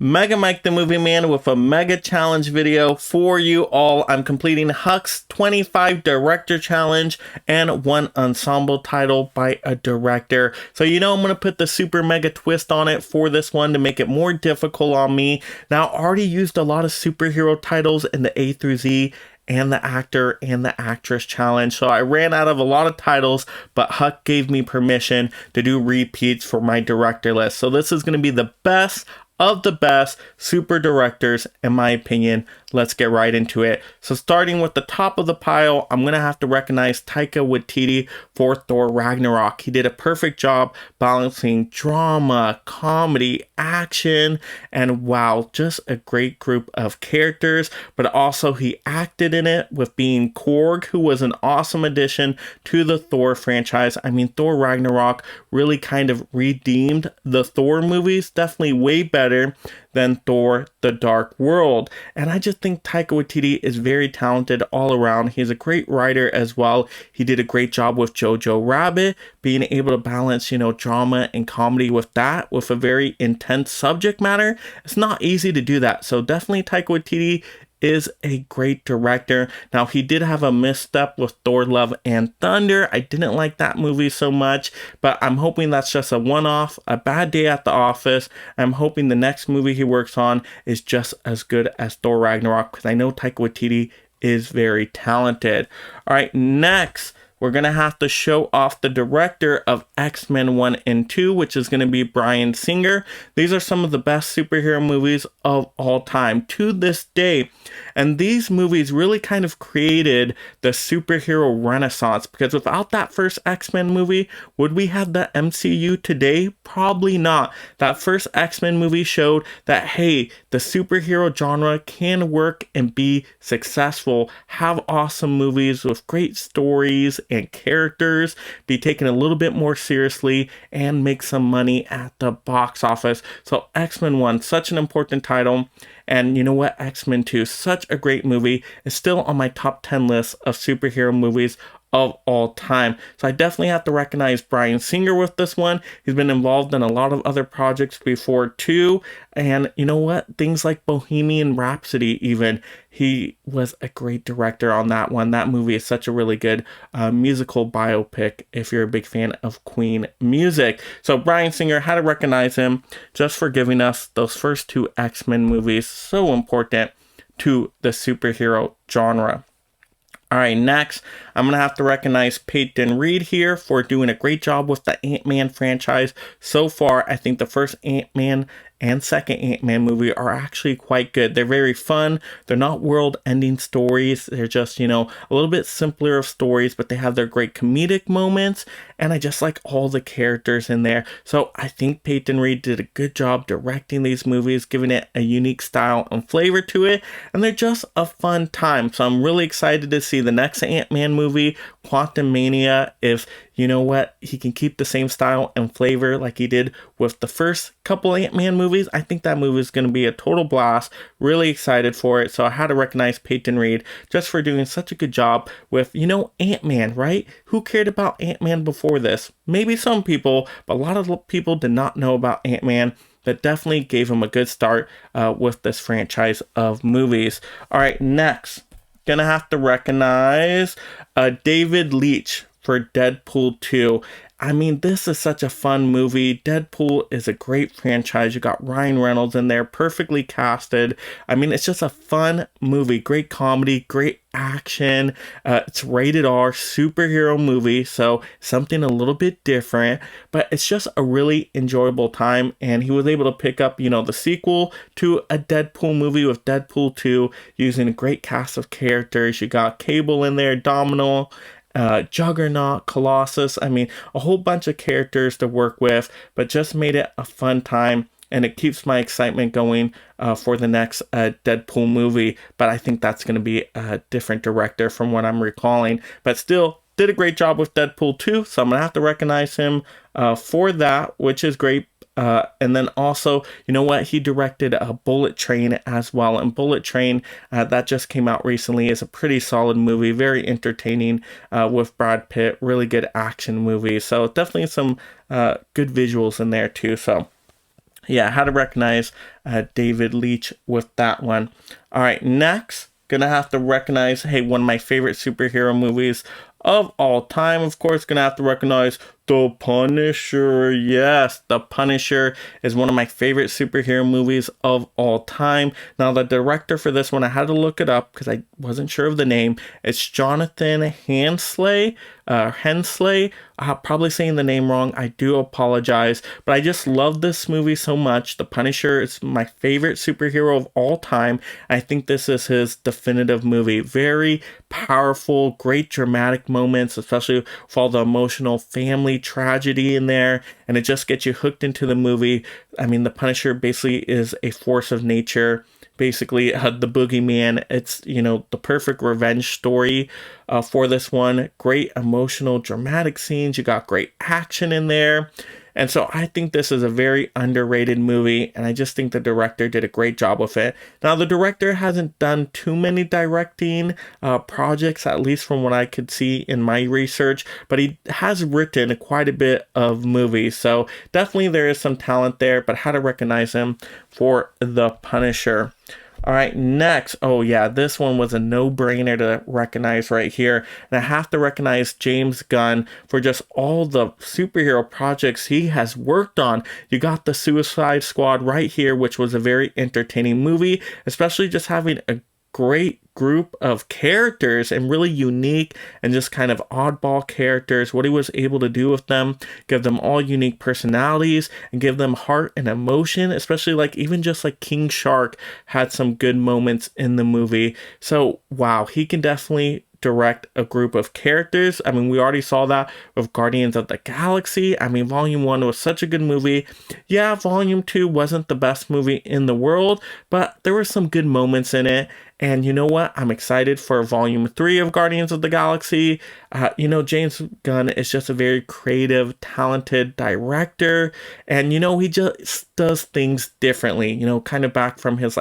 Mega Mike the Movie Man with a mega challenge video for you all. I'm completing Huck's 25 director challenge and one ensemble title by a director. So I'm going to put the super mega twist on it for this one to make it more difficult on me. Now, I already used a lot of superhero titles in the A through Z and the actor and the actress challenge. So I ran out of a lot of titles, but Huck gave me permission to do repeats for my director list. So this is going to be the best of the best super directors, in my opinion. Let's get right into it. So starting with the top of the pile, I'm going to have to recognize Taika Waititi for Thor Ragnarok. He did a perfect job balancing drama, comedy, action, and wow, just a great group of characters. But also he acted in it with being Korg, who was an awesome addition to the Thor franchise. I mean, Thor Ragnarok really kind of redeemed the Thor movies, definitely way better than Thor The Dark World. And I just think Taika Waititi is very talented all around. He's a great writer as well. He did a great job with Jojo Rabbit, being able to balance, drama and comedy with that, with a very intense subject matter. It's not easy to do that. So definitely Taika Waititi is a great director. Now, he did have a misstep with Thor Love and Thunder. I didn't like that movie so much, but I'm hoping that's just a one-off, a bad day at the office. I'm hoping the next movie he works on is just as good as Thor Ragnarok, because I know Taika Waititi is very talented. All right, next, we're going to have to show off the director of X-Men 1 and 2, which is going to be Bryan Singer. These are some of the best superhero movies of all time to this day. And these movies really kind of created the superhero renaissance, because without that first X-Men movie, would we have the MCU today? Probably not. That first X-Men movie showed that, hey, the superhero genre can work and be successful, have awesome movies with great stories and characters, be taken a little bit more seriously, and make some money at the box office. So X-Men 1, such an important title. And you know what? X-Men 2, such a great movie. It's still on my top 10 list of superhero movies of all time. So I definitely have to recognize Bryan Singer with this one. He's been involved in a lot of other projects before too. And you know what? Things like Bohemian Rhapsody even. He was a great director on that one. That movie is such a really good musical biopic if you're a big fan of Queen music. So Bryan Singer, had to recognize him just for giving us those first two X-Men movies. So important to the superhero genre. All right, next, I'm going to have to recognize Peyton Reed here for doing a great job with the Ant-Man franchise. So far, I think the first Ant-Man and second Ant-Man movie are actually quite good. They're very fun. They're not world-ending stories. They're just, a little bit simpler of stories, but they have their great comedic moments, and I just like all the characters in there. So I think Peyton Reed did a good job directing these movies, giving it a unique style and flavor to it, and they're just a fun time. So I'm really excited to see the next Ant-Man movie, Quantumania, if he can keep the same style and flavor like he did with the first couple Ant-Man movies. I think that movie is going to be a total blast. Really excited for it. So I had to recognize Peyton Reed just for doing such a good job with, Ant-Man, right? Who cared about Ant-Man before this? Maybe some people, but a lot of people did not know about Ant-Man. That definitely gave him a good start with this franchise of movies. All right, next, gonna have to recognize David Leitch for Deadpool 2. I mean, this is such a fun movie. Deadpool is a great franchise. You got Ryan Reynolds in there, perfectly casted. I mean, it's just a fun movie. Great comedy, great action. It's rated R, superhero movie, so something a little bit different. But it's just a really enjoyable time. And he was able to pick up, the sequel to a Deadpool movie with Deadpool 2, using a great cast of characters. You got Cable in there, Domino, Juggernaut, Colossus. I mean, a whole bunch of characters to work with, but just made it a fun time, and it keeps my excitement going for the next Deadpool movie. But I think that's going to be a different director from what I'm recalling, but still did a great job with Deadpool 2, so I'm going to have to recognize him for that, which is great. And then also, he directed a Bullet Train as well. And Bullet Train, that just came out recently, is a pretty solid movie, very entertaining with Brad Pitt, really good action movie. So definitely some good visuals in there too. So Yeah, I had to recognize David Leitch with that one. All right, next, gonna have to recognize, hey, one of my favorite superhero movies of all time. Of course, gonna have to recognize The Punisher. Yes, The Punisher is one of my favorite superhero movies of all time. Now, the director for this one, I had to look it up because I wasn't sure of the name. It's Jonathan Hensley. Hensley. I'm probably saying the name wrong. I do apologize, but I just love this movie so much. The Punisher is my favorite superhero of all time. I think this is his definitive movie. Very powerful, great dramatic moments, especially with all the emotional family tragedy in there, and it just gets you hooked into the movie. I mean, the Punisher basically is a force of nature. Basically, the boogeyman. It's, the perfect revenge story for this one. Great emotional, dramatic scenes. You got great action in there. And so I think this is a very underrated movie, and I just think the director did a great job with it. Now, the director hasn't done too many directing projects, at least from what I could see in my research, but he has written quite a bit of movies, so definitely there is some talent there, but how to recognize him for The Punisher. All right, next. Oh, yeah, this one was a no-brainer to recognize right here. And I have to recognize James Gunn for just all the superhero projects he has worked on. You got the Suicide Squad right here, which was a very entertaining movie, especially just having a great group of characters and really unique and just kind of oddball characters. What he was able to do with them, give them all unique personalities and give them heart and emotion, especially like even just like King Shark had some good moments in the movie. So wow, he can definitely direct a group of characters. I mean, we already saw that with Guardians of the Galaxy. I mean, Volume 1 was such a good movie. Yeah, Volume 2 wasn't the best movie in the world, but there were some good moments in it. And you know what? I'm excited for Volume 3 of Guardians of the Galaxy. James Gunn is just a very creative, talented director. And, he just does things differently. Kind of back from his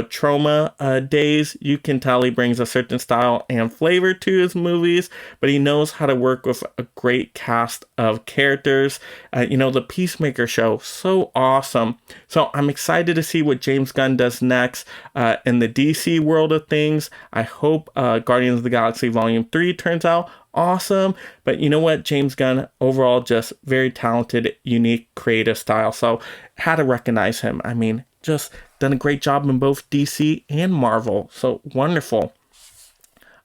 trauma days. You can tell he brings a certain style and flavor to his movies, but he knows how to work with a great cast of characters. The Peacemaker show, so awesome. So I'm excited to see what James Gunn does next in the DC world of things. I hope Guardians of the Galaxy Volume 3 turns out awesome. But you know what? James Gunn, overall, just very talented, unique, creative style. So had to recognize him. I mean, just done a great job in both DC and Marvel. So wonderful.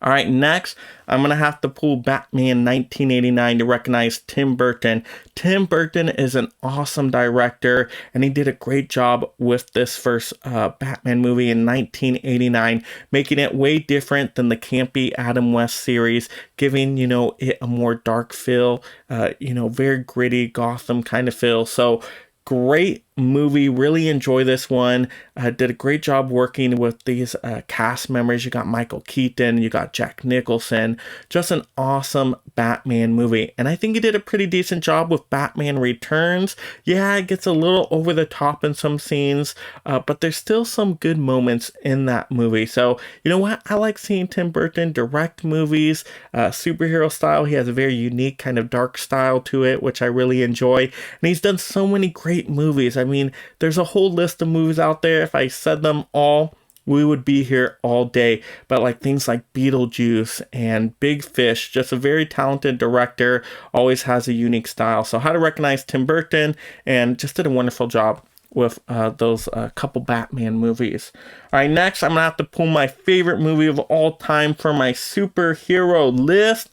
All right, next, I'm going to have to pull Batman 1989 to recognize Tim Burton. Tim Burton is an awesome director, and he did a great job with this first Batman movie in 1989, making it way different than the campy Adam West series, giving, it a more dark feel, very gritty Gotham kind of feel. So great movie, really enjoy this one. Did a great job working with these cast members. You got Michael Keaton, you got Jack Nicholson. Just an awesome Batman movie, and I think he did a pretty decent job with Batman Returns. Yeah, it gets a little over the top in some scenes, but there's still some good moments in that movie. So you know what, I like seeing Tim Burton direct movies, superhero style. He has a very unique kind of dark style to it, which I really enjoy, and he's done so many great movies. I mean, there's a whole list of movies out there. If I said them all, we would be here all day. But like things like Beetlejuice and Big Fish, just a very talented director, always has a unique style. So how to recognize Tim Burton, and just did a wonderful job with those couple Batman movies. All right, next I'm gonna have to pull my favorite movie of all time for my superhero list.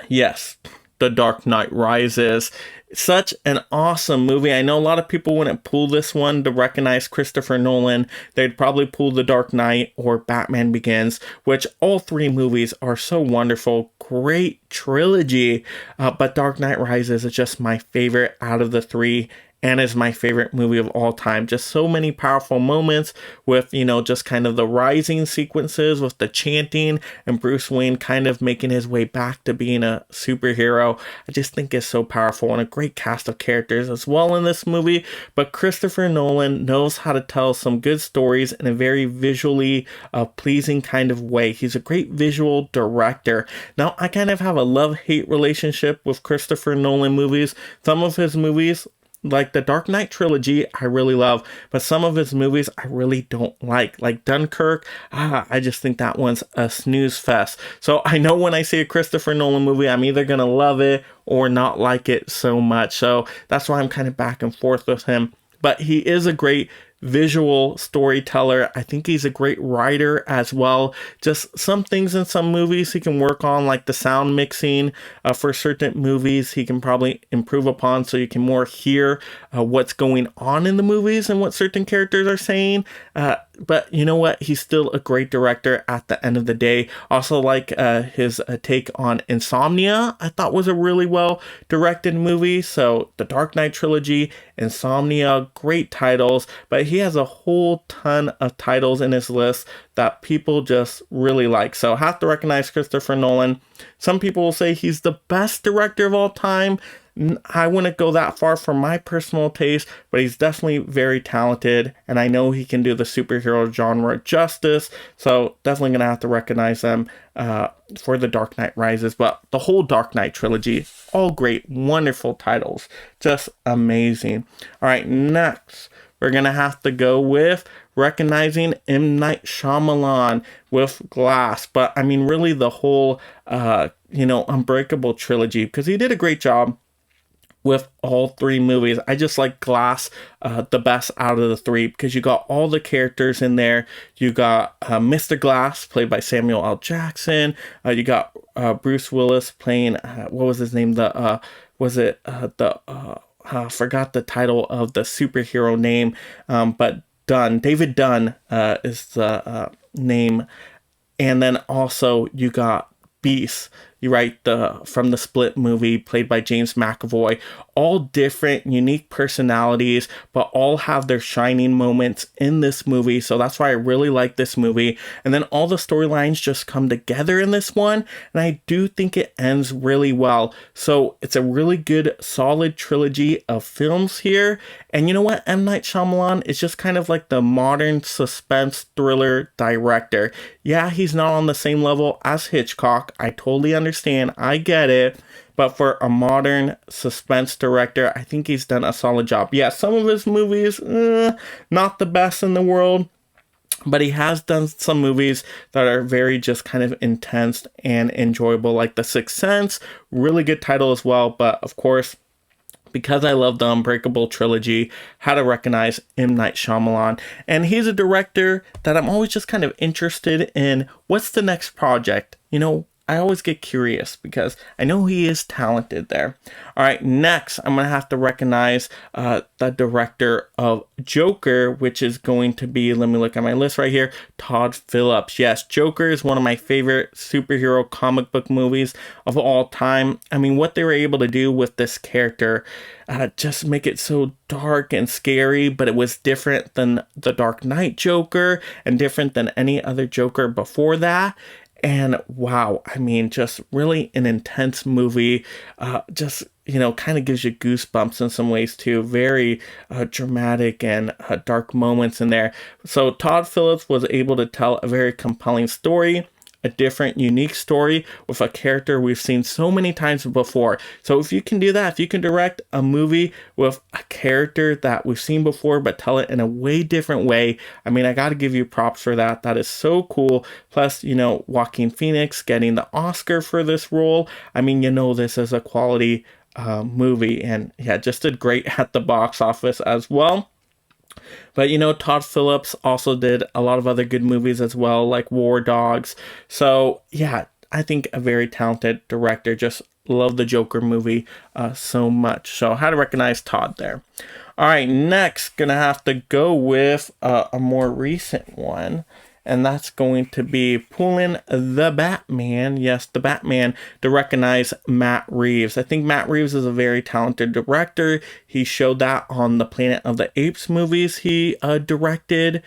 Yes, The Dark Knight Rises. Such an awesome movie. I know a lot of people wouldn't pull this one to recognize Christopher Nolan. They'd probably pull The Dark Knight or Batman Begins, which all three movies are so wonderful. Great trilogy. But Dark Knight Rises is just my favorite out of the three, and is my favorite movie of all time. Just so many powerful moments with, just kind of the rising sequences with the chanting and Bruce Wayne kind of making his way back to being a superhero. I just think it's so powerful, and a great cast of characters as well in this movie. But Christopher Nolan knows how to tell some good stories in a very visually pleasing kind of way. He's a great visual director. Now, I kind of have a love-hate relationship with Christopher Nolan movies. Some of his movies, like the Dark Knight trilogy, I really love, but some of his movies I really don't like Dunkirk. I just think that one's a snooze fest. So I know when I see a Christopher Nolan movie, I'm either gonna love it or not like it so much. So that's why I'm kind of back and forth with him. But he is a great visual storyteller. I think he's a great writer as well. Just some things in some movies he can work on, like the sound mixing for certain movies he can probably improve upon, so you can more hear what's going on in the movies and what certain characters are saying. But you know what? He's still a great director at the end of the day. Also like his take on Insomnia, I thought was a really well directed movie. So the Dark Knight trilogy, Insomnia, great titles, but he has a whole ton of titles in his list that people just really like. So have to recognize Christopher Nolan. Some people will say he's the best director of all time. I wouldn't go that far for my personal taste, but he's definitely very talented, and I know he can do the superhero genre justice, so definitely going to have to recognize them for The Dark Knight Rises. But the whole Dark Knight trilogy, all great, wonderful titles, just amazing. All right, next, we're going to have to go with recognizing M. Night Shyamalan with Glass, but I mean really the whole, Unbreakable trilogy, because he did a great job with all three movies. I just like Glass the best out of the three, because you got all the characters in there. You got Mr. Glass, played by Samuel L. Jackson. You got Bruce Willis playing, what was his name? I forgot the title of the superhero name, but David Dunn is the name. And then also you got Beast, from the Split movie, played by James McAvoy. All different, unique personalities, but all have their shining moments in this movie. So that's why I really like this movie. And then all the storylines just come together in this one, and I do think it ends really well. So it's a really good, solid trilogy of films here. And you know what? M. Night Shyamalan is just kind of like the modern suspense thriller director. Yeah, he's not on the same level as Hitchcock. I totally understand. I get it. But for a modern suspense director, I think he's done a solid job. Yeah, some of his movies, not the best in the world. But he has done some movies that are very just kind of intense and enjoyable, like The Sixth Sense. Really good title as well. But of course, because I love the Unbreakable trilogy, had to recognize M. Night Shyamalan. And he's a director that I'm always just kind of interested in. What's the next project? I always get curious because I know he is talented there. All right, next, I'm going to have to recognize the director of Joker, which is going to be, let me look at my list right here, Todd Phillips. Yes, Joker is one of my favorite superhero comic book movies of all time. I mean, what they were able to do with this character, just make it so dark and scary, but it was different than the Dark Knight Joker and different than any other Joker before that. And wow, I mean, just really an intense movie, kind of gives you goosebumps in some ways too. Very dramatic and dark moments in there. So Todd Phillips was able to tell a very compelling story, a different, unique story with a character we've seen so many times before. So if you can do that, if you can direct a movie with a character that we've seen before, but tell it in a way different way, I mean, I got to give you props for that. That is so cool. Plus, Joaquin Phoenix getting the Oscar for this role. I mean, this is a quality movie, and yeah, just did great at the box office as well. But Todd Phillips also did a lot of other good movies as well, like War Dogs. So yeah, I think a very talented director. Just love the Joker movie so much. So how to recognize Todd there. All right, next, gonna have to go with a more recent one. And that's going to be pulling the Batman, yes, the Batman, to recognize Matt Reeves. I think Matt Reeves is a very talented director. He showed that on the Planet of the Apes movies he directed.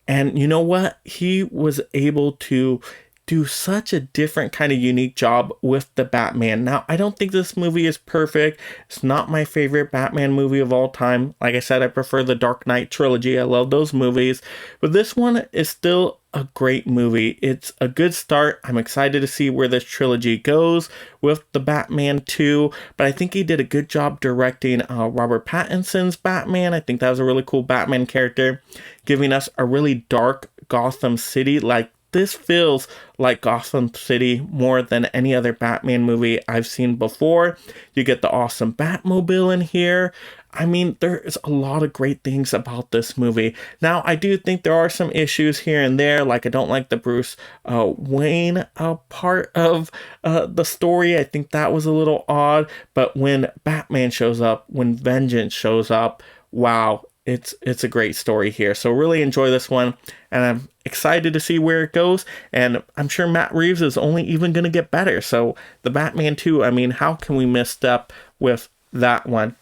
And you know what? He was able to do such a different kind of unique job with the Batman. Now, I don't think this movie is perfect. It's not my favorite Batman movie of all time. Like I said, I prefer the Dark Knight trilogy. I love those movies. But this one is still a great movie. It's a good start. I'm excited to see where this trilogy goes with the Batman 2, but I think he did a good job directing Robert Pattinson's Batman. I think that was a really cool Batman character, giving us a really dark Gotham City. Like, this feels like Gotham City more than any other Batman movie I've seen before. You get the awesome Batmobile in here. I mean, there's a lot of great things about this movie. Now, I do think there are some issues here and there, like I don't like the Bruce Wayne part of the story. I think that was a little odd, but when Batman shows up, when Vengeance shows up, wow, it's a great story here. So really enjoy this one, and I'm excited to see where it goes, and I'm sure Matt Reeves is only even going to get better. So the Batman 2, I mean, how can we misstep with that one?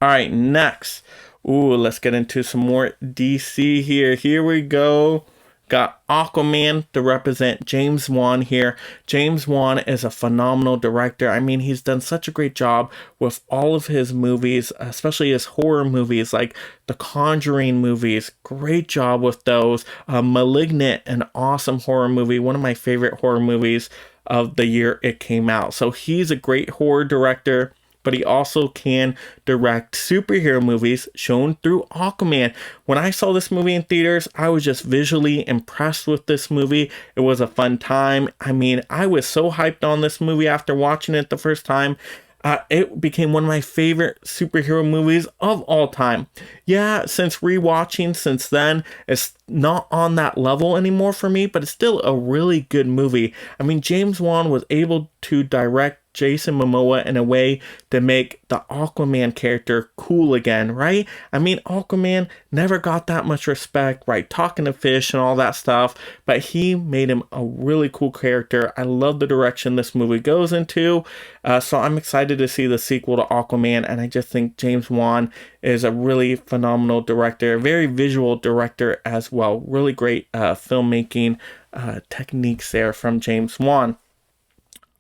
All right, next. Ooh, let's get into some more DC here. Here we go. Got Aquaman to represent James Wan here. James Wan is a phenomenal director. I mean, he's done such a great job with all of his movies, especially his horror movies, like the Conjuring movies. Great job with those. Malignant, an awesome horror movie. One of my favorite horror movies of the year it came out. So he's a great horror director, but he also can direct superhero movies shown through Aquaman. When I saw this movie in theaters, I was just visually impressed with this movie. It was a fun time. I mean, I was so hyped on this movie after watching it the first time. It became one of my favorite superhero movies of all time. Yeah, since rewatching since then, it's not on that level anymore for me, but it's still a really good movie. I mean, James Wan was able to direct Jason Momoa in a way to make the Aquaman character cool again, right? I mean, Aquaman never got that much respect, right? Talking to fish and all that stuff, but he made him a really cool character. I love the direction this movie goes into, so I'm excited to see the sequel to Aquaman, and I just think James Wan is a really phenomenal director, very visual director as well. Really great filmmaking techniques there from James Wan.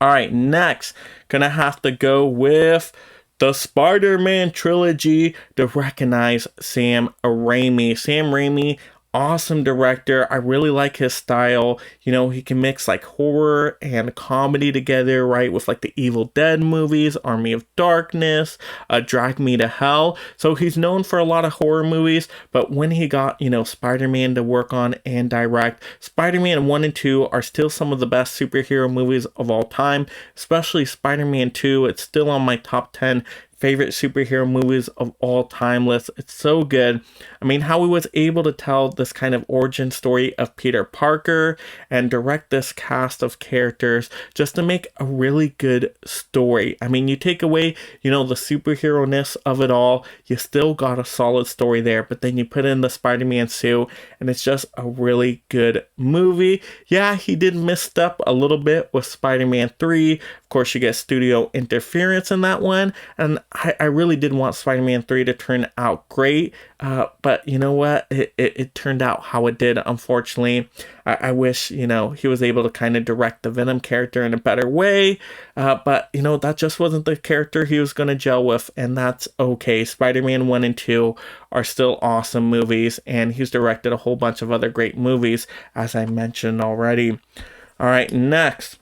All right, next, gonna have to go with the Spider-Man trilogy to recognize Sam Raimi. Sam Raimi, awesome director. I really like his style. You know, he can mix like horror and comedy together, right? With like the Evil Dead movies, Army of Darkness, Drag Me to Hell. So he's known for a lot of horror movies, but when he got, you know, Spider-Man to work on and direct, Spider-Man 1 and 2 are still some of the best superhero movies of all time, especially Spider-Man 2. It's still on my top 10 favorite superhero movies of all time list. It's so good. I mean, how he was able to tell this kind of origin story of Peter Parker and direct this cast of characters just to make a really good story. I mean, you take away, you know, the superhero-ness of it all, you still got a solid story there, but then you put in the Spider-Man suit and it's just a really good movie. Yeah, he did misstep a little bit with Spider-Man 3. Of course, you get studio interference in that one, and I really did want Spider-Man 3 to turn out great, but you know what? It turned out how it did, unfortunately. I wish, you know, he was able to kind of direct the Venom character in a better way, but, you know, that just wasn't the character he was going to gel with, and that's okay. Spider-Man 1 and 2 are still awesome movies, and he's directed a whole bunch of other great movies, as I mentioned already. All right, next,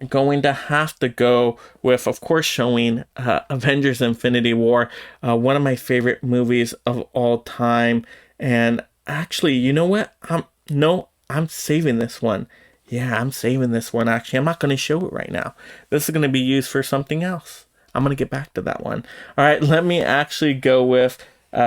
going to have to go with, of course, showing Avengers Infinity War, one of my favorite movies of all time. And actually, you know what? I'm saving this one. Yeah, I'm saving this one. Actually, I'm not going to show it right now. This is going to be used for something else. I'm going to get back to that one. All right, let me actually go with,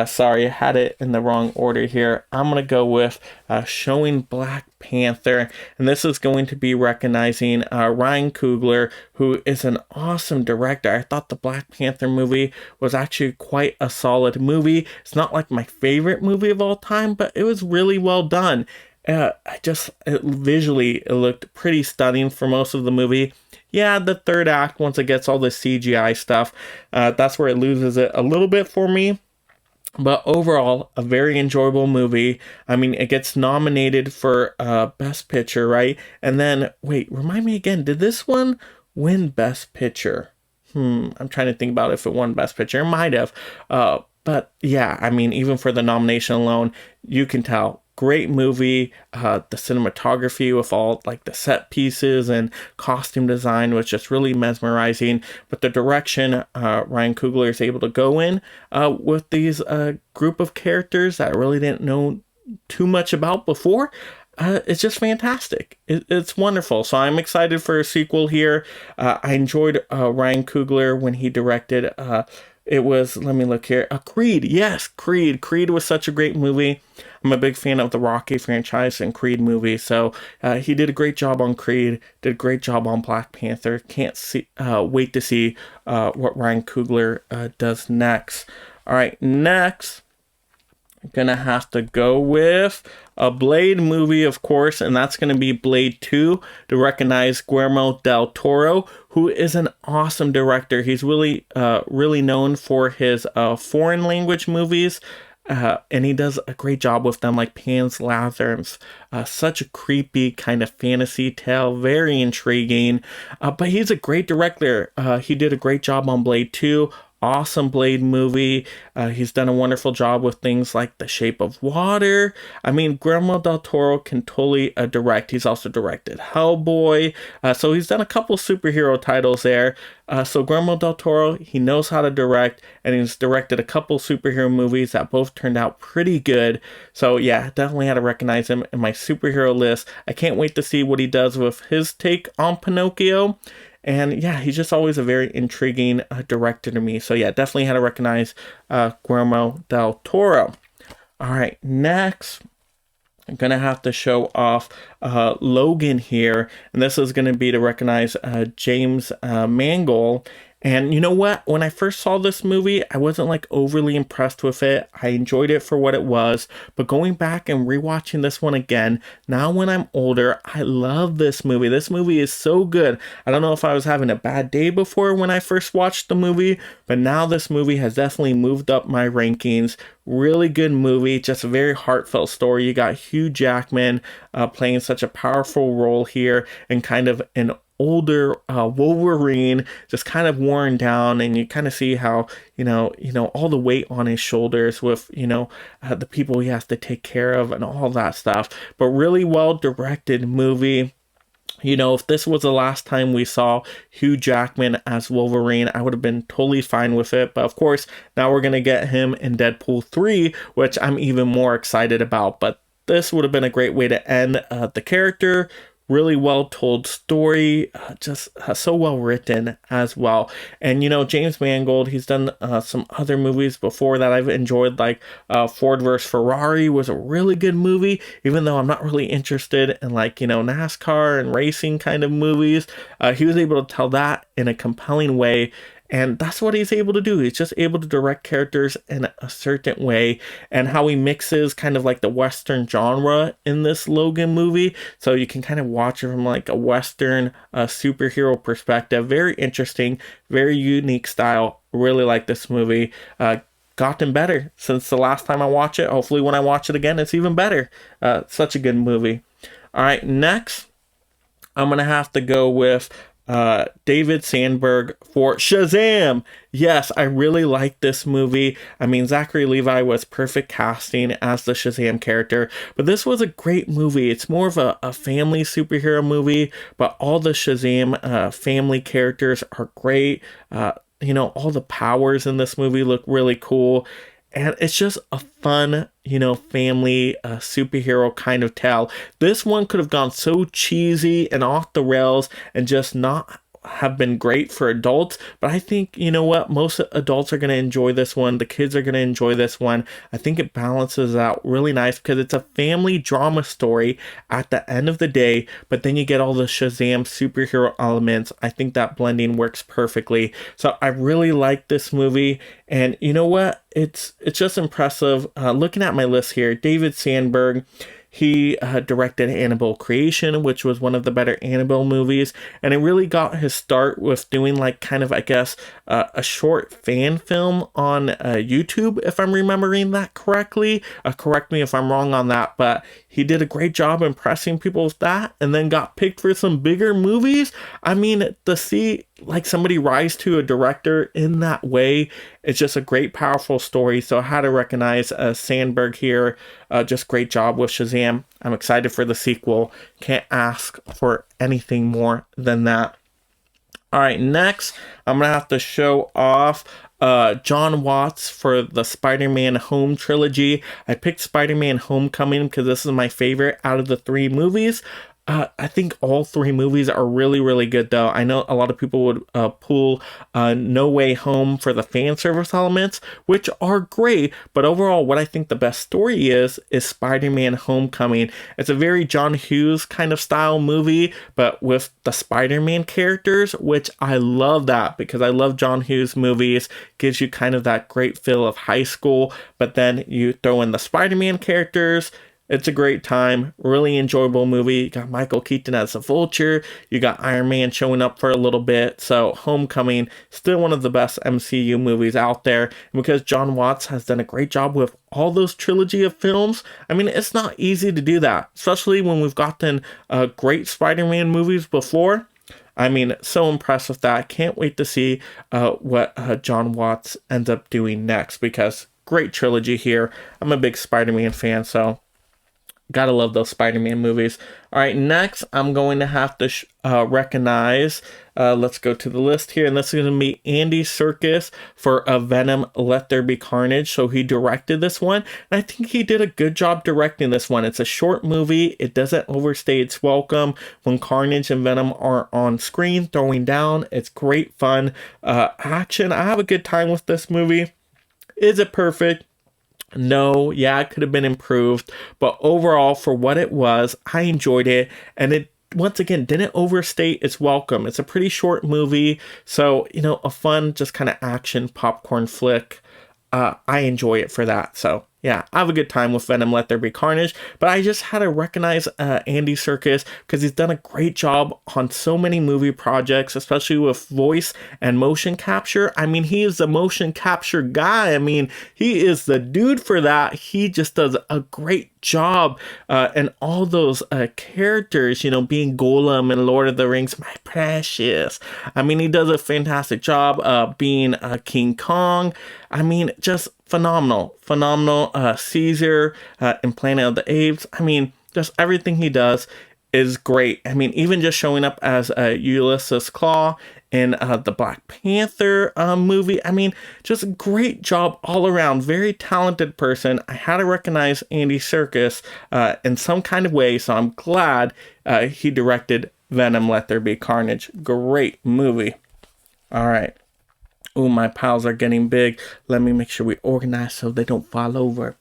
sorry, I had it in the wrong order here. I'm going to go with showing Black Panther, and this is going to be recognizing Ryan Coogler, who is an awesome director. I thought the Black Panther movie was actually quite a solid movie. It's not like my favorite movie of all time, but it was really well done. Visually, it looked pretty stunning for most of the movie. Yeah, the third act, once it gets all the CGI stuff, that's where it loses it a little bit for me. But overall, a very enjoyable movie. I mean, it gets nominated for Best Picture, right? And then, wait, remind me again, did this one win Best Picture? I'm trying to think about if it won Best Picture. It might have. But yeah, I mean, even for the nomination alone, you can tell great movie. The cinematography with all like the set pieces and costume design was just really mesmerizing. But the direction Ryan Coogler is able to go in with these group of characters that I really didn't know too much about before. It's just fantastic. It's wonderful. So I'm excited for a sequel here. I enjoyed Ryan Coogler when he directed. It was, let me look here. Creed. Yes, Creed. Creed was such a great movie. I'm a big fan of the Rocky franchise and Creed movies. So he did a great job on Creed. Did a great job on Black Panther. Can't wait to see what Ryan Coogler does next. All right, next. Gonna have to go with a Blade movie, of course, and that's gonna be Blade 2, to recognize Guillermo Del Toro, who is an awesome director. He's really known for his foreign language movies, and he does a great job with them, like Pan's Labyrinth. Such a creepy kind of fantasy tale, very intriguing, but he's a great director. He did a great job on Blade 2. Awesome Blade movie. He's done a wonderful job with things like The Shape of Water. I mean, Guillermo Del Toro can totally direct. He's also directed Hellboy. So he's done a couple superhero titles there. So Guillermo Del Toro, he knows how to direct, and he's directed a couple superhero movies that both turned out pretty good. So yeah, definitely had to recognize him in my superhero list. I can't wait to see what he does with his take on Pinocchio. And yeah, he's just always a very intriguing director to me. So yeah, definitely had to recognize Guillermo Del Toro. All right, next, I'm going to have to show off Logan here. And this is going to be to recognize James Mangold. And you know what? When I first saw this movie, I wasn't like overly impressed with it. I enjoyed it for what it was. But going back and rewatching this one again, now when I'm older, I love this movie. This movie is so good. I don't know if I was having a bad day before when I first watched the movie, but now this movie has definitely moved up my rankings. Really good movie, just a very heartfelt story. You got Hugh Jackman playing such a powerful role here, and kind of an older Wolverine, just kind of worn down, and you kind of see how you know all the weight on his shoulders with the people he has to take care of and all that stuff. But really well directed movie. If this was the last time we saw Hugh Jackman as Wolverine, I would have been totally fine with it. But of course, now we're going to get him in Deadpool 3, which I'm even more excited about. But this would have been a great way to end the character. Really well told story, just so well written as well. And James Mangold, he's done some other movies before that I've enjoyed, like Ford vs Ferrari was a really good movie, even though I'm not really interested in NASCAR and racing kind of movies. He was able to tell that in a compelling way. And that's what he's able to do. He's just able to direct characters in a certain way, and how he mixes kind of like the Western genre in this Logan movie. So you can kind of watch it from like a Western superhero perspective. Very interesting, very unique style. Really like this movie. Gotten better since the last time I watched it. Hopefully when I watch it again, it's even better. Such a good movie. All right, next, I'm going to have to go with David Sandberg for Shazam. Yes, I really like this movie. I mean, Zachary Levi was perfect casting as the Shazam character, but this was a great movie. It's more of a family superhero movie, but all the Shazam family characters are great. All the powers in this movie look really cool. And it's just a fun, family superhero kind of tale. This one could have gone so cheesy and off the rails and just not have been great for adults. But I think, most adults are going to enjoy this one. The kids are going to enjoy this one. I think it balances out really nice because it's a family drama story at the end of the day. But then you get all the Shazam superhero elements. I think that blending works perfectly. So I really like this movie. And you know what? It's just impressive. Looking at my list here, David Sandberg, he directed Annabelle Creation, which was one of the better Annabelle movies. And it really got his start with doing a short fan film on YouTube, if I'm remembering that correctly. Correct me if I'm wrong on that, but he did a great job impressing people with that, and then got picked for some bigger movies. I mean, to see like somebody rise to a director in that way. It's just a great, powerful story. So I had to recognize Sandberg here. Just great job with Shazam. I'm excited for the sequel. Can't ask for anything more than that. All right, next, I'm going to have to show off John Watts for the Spider-Man Home trilogy. I picked Spider-Man Homecoming because this is my favorite out of the 3 movies. I think all 3 movies are really, really good, though. I know a lot of people would pull No Way Home for the fan service elements, which are great. But overall, what I think the best story is Spider-Man Homecoming. It's a very John Hughes kind of style movie, but with the Spider-Man characters, which I love that because I love John Hughes movies. Gives you kind of that great feel of high school, but then you throw in the Spider-Man characters. It's a great time, really enjoyable movie. You got Michael Keaton as the Vulture. You got Iron Man showing up for a little bit. So Homecoming, still one of the best MCU movies out there. And because John Watts has done a great job with all those trilogy of films, I mean, it's not easy to do that, especially when we've gotten great Spider-Man movies before. I mean, so impressed with that. Can't wait to see what John Watts ends up doing next because great trilogy here. I'm a big Spider-Man fan, so gotta love those Spider-Man movies. All right, next I'm going to have to recognize, let's go to the list here, and this is going to be Andy Serkis for Venom Let There Be Carnage. So he directed this one, and I think he did a good job directing this one. It's a short movie. It doesn't overstay its welcome when Carnage and Venom are on screen throwing down. It's great fun action. I have a good time with this movie. Is it perfect? No, yeah, it could have been improved, but overall, for what it was, I enjoyed it, and it, once again, didn't overstate its welcome. It's a pretty short movie, so, you know, a fun, just kind of action popcorn flick. I enjoy it for that, so yeah, I have a good time with Venom Let There Be Carnage, but I just had to recognize Andy Serkis because he's done a great job on so many movie projects, especially with voice and motion capture. I mean, he is the motion capture guy. I mean, he is the dude for that. He just does a great job and all those characters, you know, being Golem in Lord of the Rings, my precious. I mean, he does a fantastic job being King Kong. I mean, just phenomenal. Caesar in Planet of the Apes. I mean, just everything he does is great. I mean, even just showing up as Ulysses Claw in the Black Panther movie. I mean, just a great job all around. Very talented person. I had to recognize Andy Serkis in some kind of way, so I'm glad he directed Venom Let There Be Carnage. Great movie. All right. Oh, my piles are getting big. Let me make sure we organize so they don't fall over.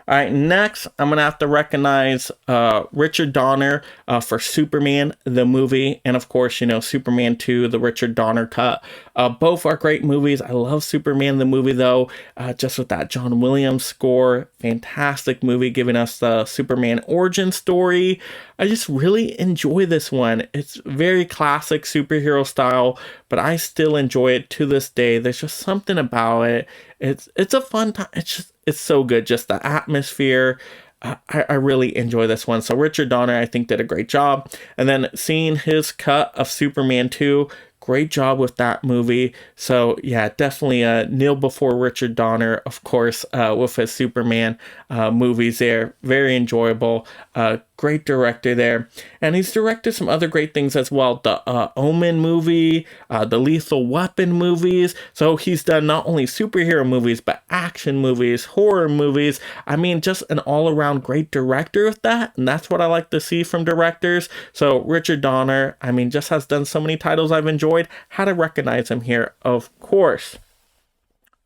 All right, next, I'm going to have to recognize Richard Donner for Superman, the movie. And of course, you know, Superman 2, the Richard Donner cut. Both are great movies. I love Superman, the movie, though. Just with that John Williams score. Fantastic movie, giving us the Superman origin story. I just really enjoy this one. It's very classic superhero style, but I still enjoy it to this day. There's just something about it. It's a fun time. It's so good. Just the atmosphere. I really enjoy this one. So Richard Donner, I think, did a great job. And then seeing his cut of Superman 2, great job with that movie. So yeah, definitely kneel before Richard Donner, of course, with his Superman movies there. Very enjoyable. Great director there. And he's directed some other great things as well. The Omen movie, the Lethal Weapon movies. So he's done not only superhero movies, but action movies, horror movies. I mean, just an all-around great director with that. And that's what I like to see from directors. So Richard Donner, I mean, just has done so many titles I've enjoyed. How to recognize him here, of course.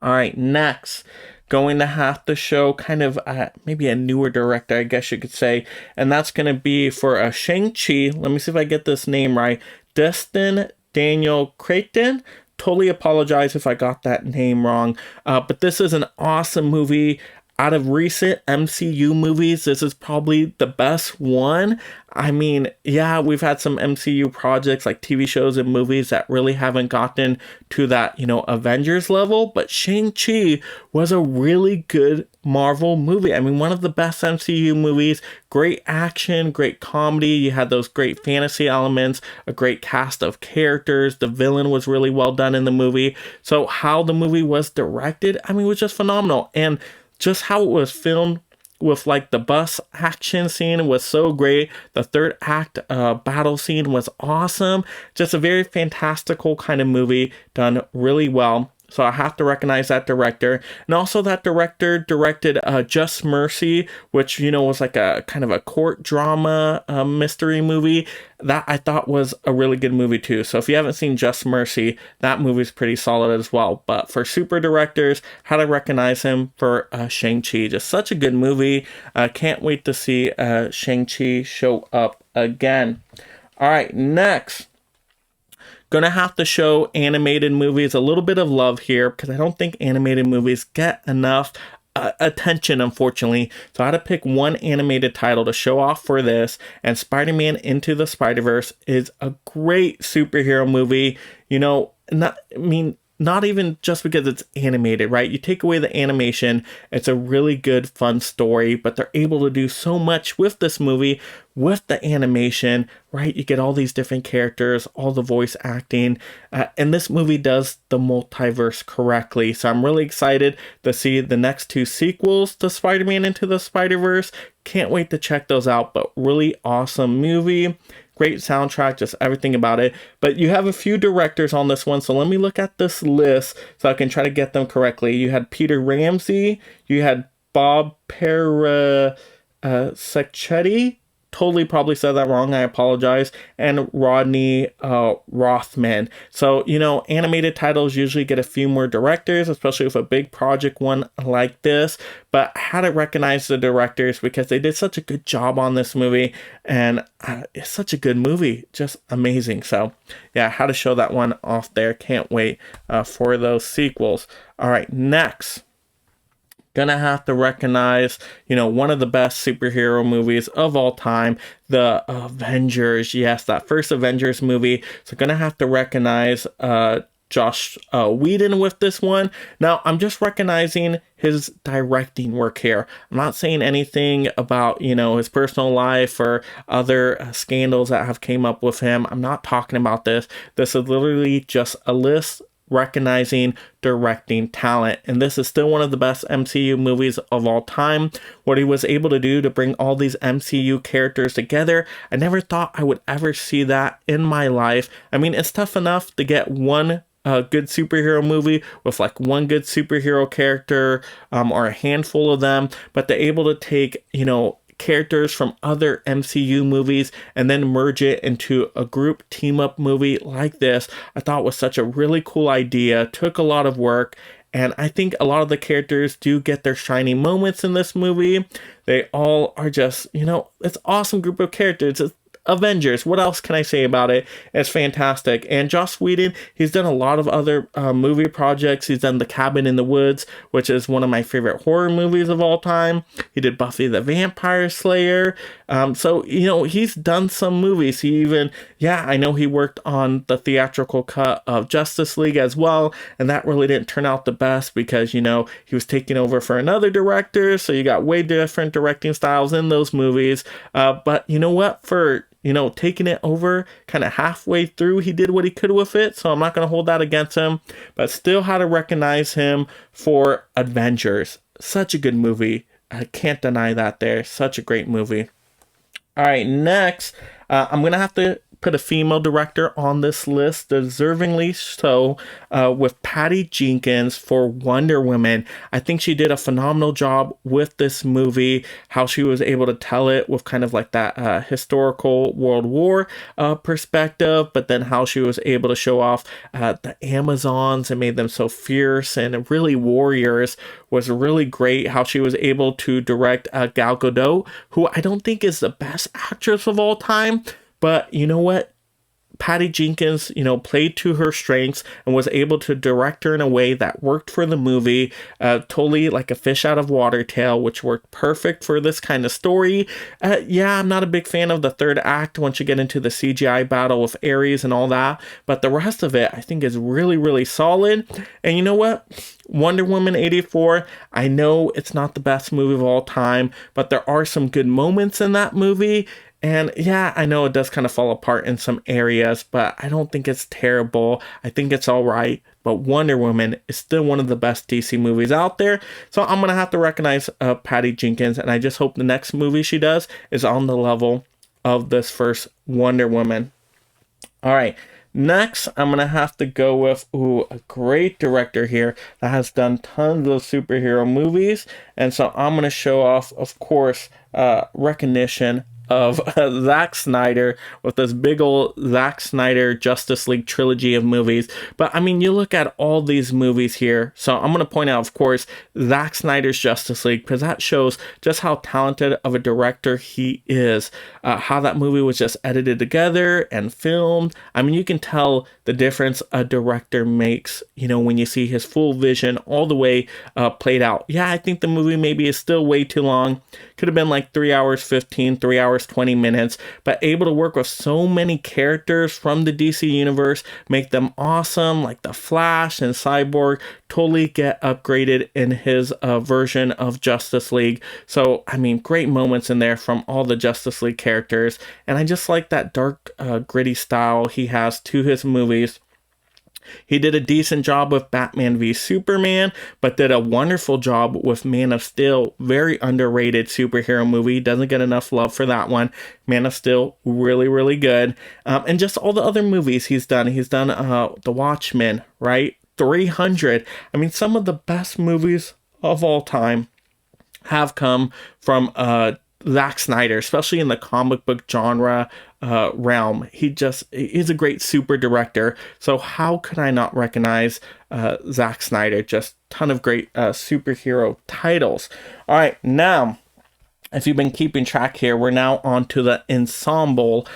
All right, next. Going to have to show kind of maybe a newer director, I guess you could say. And that's going to be for Shang-Chi. Let me see if I get this name right. Destin Daniel Creighton. Totally apologize if I got that name wrong. But this is an awesome movie. out of recent MCU movies, this is probably the best one. I mean, yeah, we've had some MCU projects like TV shows and movies that really haven't gotten to that, Avengers level, but Shang-Chi was a really good Marvel movie. I mean, one of the best MCU movies, great action, great comedy. You had those great fantasy elements, a great cast of characters. The villain was really well done in the movie. So how the movie was directed, I mean, was just phenomenal. And just how it was filmed with like the bus action scene was so great. The third act battle scene was awesome. Just a very fantastical kind of movie done really well. So I have to recognize that director. And also that director directed Just Mercy, which, was like a kind of a court drama mystery movie. That I thought was a really good movie too. So if you haven't seen Just Mercy, that movie's pretty solid as well. But for super directors, how to recognize him for Shang-Chi. Just such a good movie. Can't wait to see Shang-Chi show up again. All right, next. Gonna have to show animated movies a little bit of love here because I don't think animated movies get enough attention, unfortunately. So I had to pick one animated title to show off for this, and Spider-Man Into the Spider-Verse is a great superhero movie. Not even just because it's animated, right? You take away the animation, it's a really good, fun story, but they're able to do so much with this movie, with the animation, right? You get all these different characters, all the voice acting, and this movie does the multiverse correctly. So I'm really excited to see the next two sequels to Spider-Man Into the Spider-Verse. Can't wait to check those out, but really awesome movie. Great soundtrack, just everything about it. But you have a few directors on this one, so let me look at this list so I can try to get them correctly. You had Peter Ramsey, you had Bob Persichetti, totally probably said that wrong, I apologize, and Rodney Rothman. So, animated titles usually get a few more directors, especially with a big project one like this, but I had to recognize the directors because they did such a good job on this movie, and it's such a good movie, just amazing. So, yeah, I had to show that one off there. Can't wait for those sequels. All right, next. Gonna have to recognize, one of the best superhero movies of all time, the Avengers. Yes, that first Avengers movie. So gonna have to recognize Josh Whedon with this one. Now, I'm just recognizing his directing work here. I'm not saying anything about, his personal life or other scandals that have came up with him. I'm not talking about this. This is literally just a list recognizing directing talent, and this is still one of the best MCU movies of all time. What he was able to do to bring all these MCU characters together, I never thought I would ever see that in my life. I mean, it's tough enough to get one good superhero movie with like one good superhero character or a handful of them, but they're able to take characters from other MCU movies and then merge it into a group team up movie like this. I thought was such a really cool idea. Took a lot of work, and I think a lot of the characters do get their shining moments in this movie. They all are just, it's an awesome group of characters. It's Avengers. What else can I say about it? It's fantastic. And Joss Whedon, he's done a lot of other movie projects. He's done The Cabin in the Woods, which is one of my favorite horror movies of all time. He did Buffy the Vampire Slayer. So, he's done some movies. He even, I know he worked on the theatrical cut of Justice League as well. And that really didn't turn out the best because, he was taking over for another director. So you got way different directing styles in those movies. But you know what? For taking it over kind of halfway through, he did what he could with it. So I'm not going to hold that against him, but still had to recognize him for Avengers. Such a good movie. I can't deny that there. Such a great movie. All right, next, I'm going to have to put a female director on this list, deservingly so, with Patty Jenkins for Wonder Woman. I think she did a phenomenal job with this movie, how she was able to tell it with kind of like that historical World War perspective, but then how she was able to show off the Amazons and made them so fierce and really warriors was really great. How she was able to direct Gal Gadot, who I don't think is the best actress of all time, but you know what? Patty Jenkins, played to her strengths and was able to direct her in a way that worked for the movie. Totally like a fish out of water tale, which worked perfect for this kind of story. Yeah, I'm not a big fan of the third act once you get into the CGI battle with Ares and all that, but the rest of it I think is really, really solid. And you know what? Wonder Woman 84, I know it's not the best movie of all time, but there are some good moments in that movie. And yeah, I know it does kind of fall apart in some areas, but I don't think it's terrible. I think it's all right. But Wonder Woman is still one of the best DC movies out there. So I'm going to have to recognize Patty Jenkins. And I just hope the next movie she does is on the level of this first Wonder Woman. All right. Next, I'm going to have to go with a great director here that has done tons of superhero movies. And so I'm going to show off, of course, recognition of Zack Snyder with this big old Zack Snyder Justice League trilogy of movies. But I mean, you look at all these movies here. So I'm going to point out, of course, Zack Snyder's Justice League, because that shows just how talented of a director he is. How that movie was just edited together and filmed. I mean, you can tell the difference a director makes, when you see his full vision all the way played out. Yeah, I think the movie maybe is still way too long. Could have been like 3 hours 15, 3 hours 20 minutes, but able to work with so many characters from the DC universe, make them awesome, like the Flash and Cyborg, totally get upgraded in his version of Justice League. So, I mean, great moments in there from all the Justice League characters, and I just like that dark, gritty style he has to his movies. He did a decent job with Batman v Superman, but did a wonderful job with Man of Steel. Very underrated superhero movie. Doesn't get enough love for that one. Man of Steel, really, really good. And just all the other movies he's done. He's done The Watchmen, right? 300. I mean, some of the best movies of all time have come from Zack Snyder, especially in the comic book genre realm. He's a great super director. So how could I not recognize Zack Snyder? Just ton of great superhero titles. All right, now, if you've been keeping track here, we're now on to the ensemble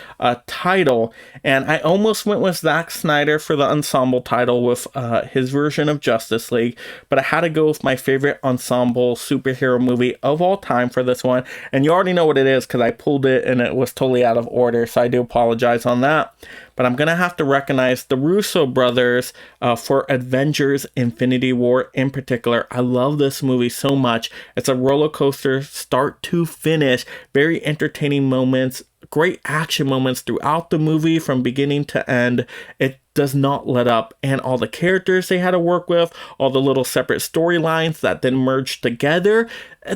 title. And I almost went with Zack Snyder for the ensemble title with his version of Justice League, but I had to go with my favorite ensemble superhero movie of all time for this one. And you already know what it is because I pulled it and it was totally out of order, so I do apologize on that. But I'm going to have to recognize the Russo Brothers for Avengers Infinity War in particular. I love this movie so much. It's a roller coaster start to finish. Very entertaining moments. Great action moments throughout the movie from beginning to end. It does not let up. And all the characters they had to work with, all the little separate storylines that then merged together,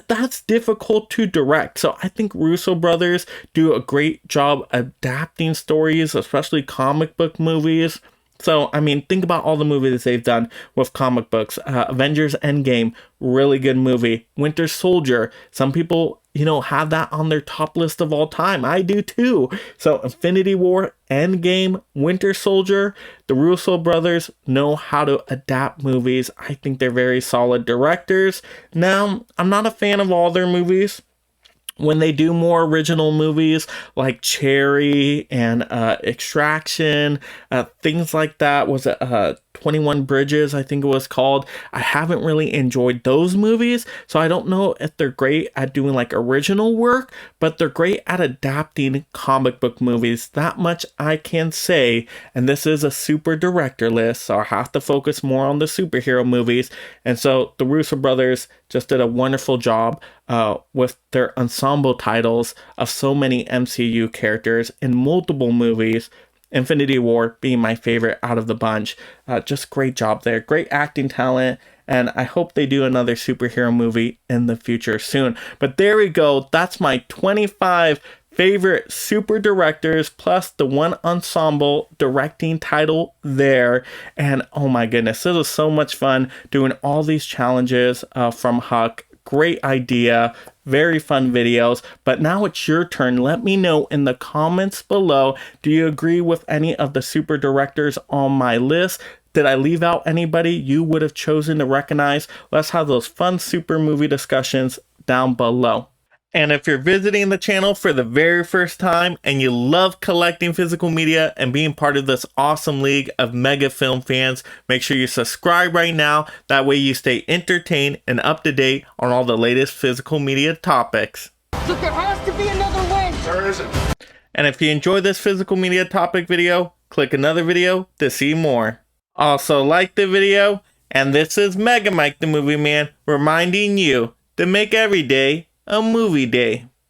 that's difficult to direct. So I think Russo Brothers do a great job adapting stories, especially comic book movies. So, I mean, think about all the movies they've done with comic books. Avengers Endgame, really good movie. Winter Soldier, some people, have that on their top list of all time. I do too. So, Infinity War, Endgame, Winter Soldier, the Russo brothers know how to adapt movies. I think they're very solid directors. Now, I'm not a fan of all their movies. When they do more original movies like Cherry and Extraction, things like that, was it 21 Bridges, I think it was called. I haven't really enjoyed those movies, so I don't know if they're great at doing like original work, but they're great at adapting comic book movies. That much I can say, and this is a super director list, so I have to focus more on the superhero movies, and so the Russo brothers just did a wonderful job with their ensemble titles of so many MCU characters in multiple movies. Infinity War being my favorite out of the bunch. Just great job there. Great acting talent. And I hope they do another superhero movie in the future soon. But there we go. That's my 25 favorite super directors plus the one ensemble directing title there. And oh my goodness, this was so much fun doing all these challenges from Huck. Great idea. Very fun videos. But now it's your turn. Let me know in the comments below. Do you agree with any of the super directors on my list? Did I leave out anybody you would have chosen to recognize? Let's have those fun super movie discussions down below. And if you're visiting the channel for the very first time and you love collecting physical media and being part of this awesome league of mega film fans, make sure you subscribe right now. That way you stay entertained and up to date on all the latest physical media topics. Look, there has to be another way. There isn't. And if you enjoy this physical media topic video, click another video to see more. Also like the video, and this is Mega Mike the Movie Man reminding you to make every day a movie day.